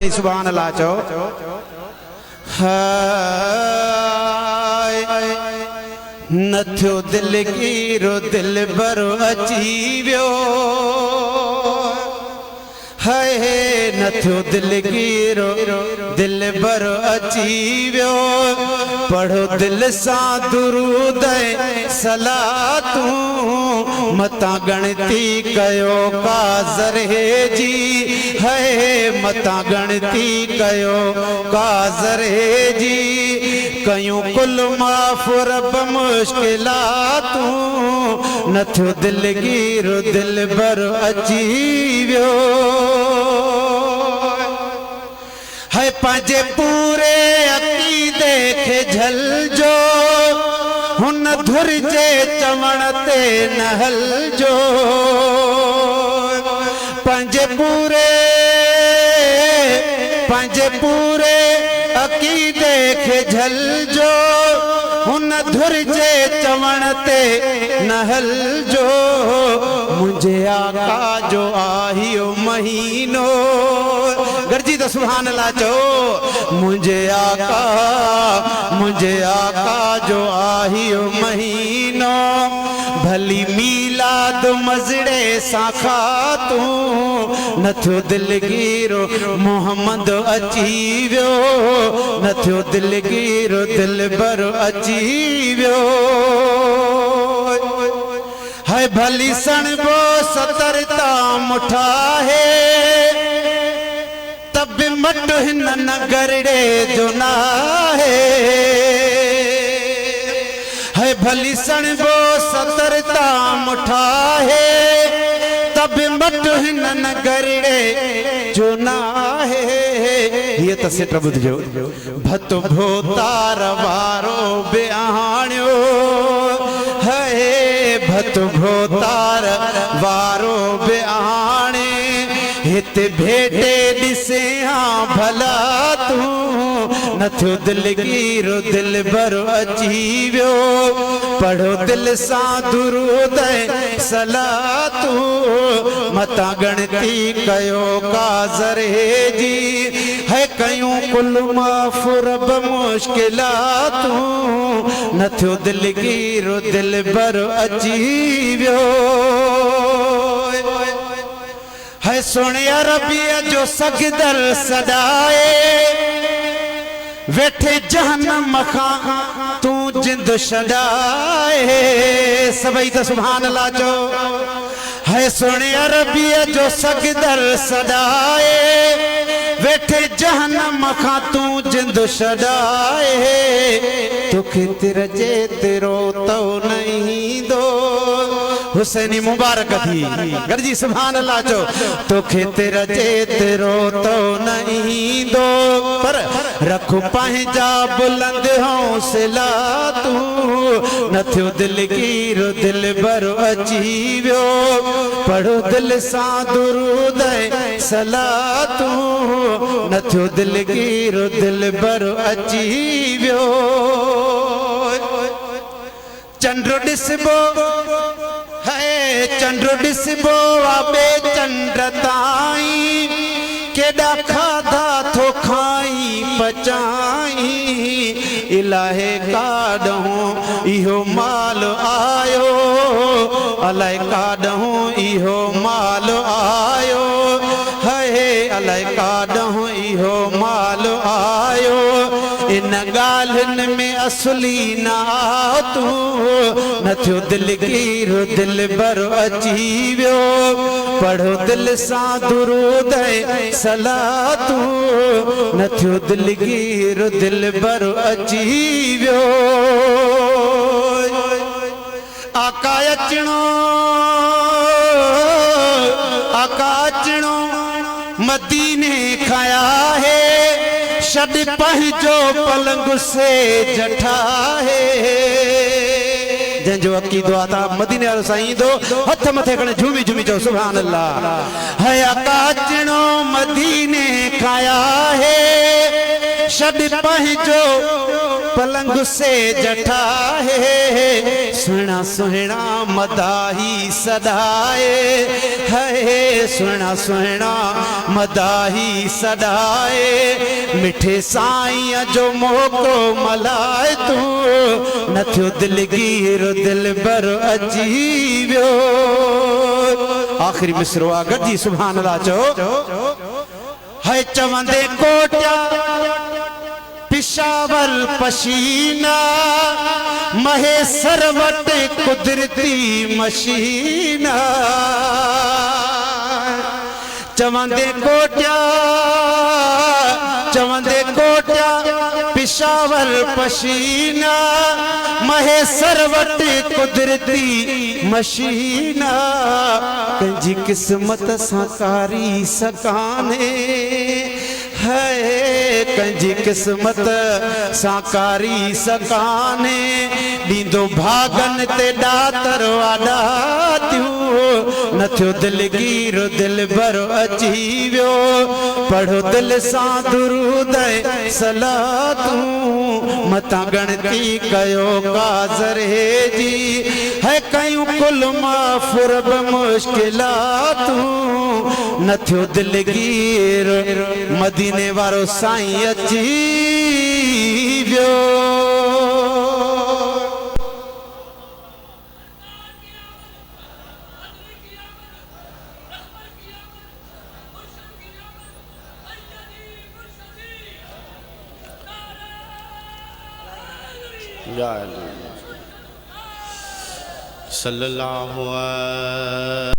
सुभान अल्लाह चो नथो दिल कीरो दिल भरो अची वियो हाय नथो दिल कीरो दिल भरो अची वियो पढ़ो दिल सा दुरूद सलातूं मता गणती कयो काज़र जी है मता गणती कयो काज़र जी कयूं कुल माफ़ रब मुश्किलातूं नथो दिल गिरो दिल भर अची वियो है पंहिंजे पूरे अक़ीदे खे झलजो हुन धुर जे चवण ते न हलजो पंहिंजे पूरे अक़ीदे खे झलजो हुन धुर जे चवण ते न हलजो मुझे आका जो आहियो महीनो गर्जी तो सुभान अल्लाह चो मुझे आका जो आहियो महीनो भली मीलाद मजड़े सा खातूं नथो दिल गिरो मोहम्मद अची वियो नथो दिल गिरो दिल भर अची वियो है भली सणबो सतरता मुठा है तब मट हिन नगरड़े जो ना है भली सणबो सतरता मुठा है तब मट हिन नगरड़े जो ना है ये तसे प्रभु जो भत भोतार वारो बयाणियो है भत भोतार वारो बयाणे हिते भेटे दिसे हाँ भला तूं नथो दिल गिरो दिल भरो अची वियो पढ़ो दिल सा दुरूद सलातूं मता गणती कयो काज़र जी है कयूं कुल माफ़ रब मुश्किलातूं नथो दिल गिरो दिल भरो अची वियो है सुने अरबिया जो सगदर सदाए वेठे जहन्नम खां तू जिंद छड़ाए सभई तो सुभान अल्लाह चो है सुने अरबिया जो सगदर सदाए वेठे जहन्नम खां तू जिंद छड़ाए तोखे तिरजे तेरो तो नहीं दो हुसैनी मुबारक थी गर्जी सुभान अल्लाह चो तोखे तिरजे तेरो तो नहीं दो पर रखो पंहिंजा बुलंद हौसला तूं नथो दिल गिरो दिल भरो अची वियो पढ़ो दिल सा दुरूद सलातूं नथो दिल गिरो दिल भरो अची वियो चंद्र ॾिसबो है चंद्र ॾिसबो आबे चंद्र ताईं केॾा खाधा थो खाई पचाई इलाहे काॾहूं इहो माल आयो अलाए काॾहूं इहो माल आयो है अलाए काॾहूं इहो माल आयो इन ॻाल्हियुनि में असली न आओ तूं नथो दिल गिरो दिल भरो अची वियो पढ़ो दिल सां दुरूद सलातूं नथो दिल गिरो दिल भरो अची वियो आका अचणो मदीने खाया है शद पंहिंजो पलंग से जठा है जंहिंजो अक़ीदो आता मदीने वारो साईं दो हथ मथे खणे झूमी झूमी चओ सुभान अल्लाह है आका अचणो मदीने खाया है शद पंहिंजो पलंग से जठा है सुना सुना मदाही सदाए है सुना सुना मदाही सदाए मिठे साईं जो मोको मलाए तू न थियो दिलगीर दिल बर अजीबियो। आखिरी मिसरो आ गॾिजी सुभान अल्लाह चओ है चवंदे कोटिया पिशावर पशीना महेश्वर वट कुदरती मशीना चवंदे कोटिया पिशावर पशीना महेश्वर वट कुदरती मशीना कंजी किस्मत साकारी सकाने है कंजी किस्मत साकारी सकाने ॾींदो भागन ते ॾातर वाॾा थियूं न थियो दिलगीर दिल भर अची वियो पढ़ो दिल सां दुरूद सलातूं मतां गणती कयो काज़रे जी है कयूं कुल माफ़ुर बि मुश्किलातूं न थियो दिलगीर मदीने वारो साईं अची वियो। सल्लल्लाहु अलैहि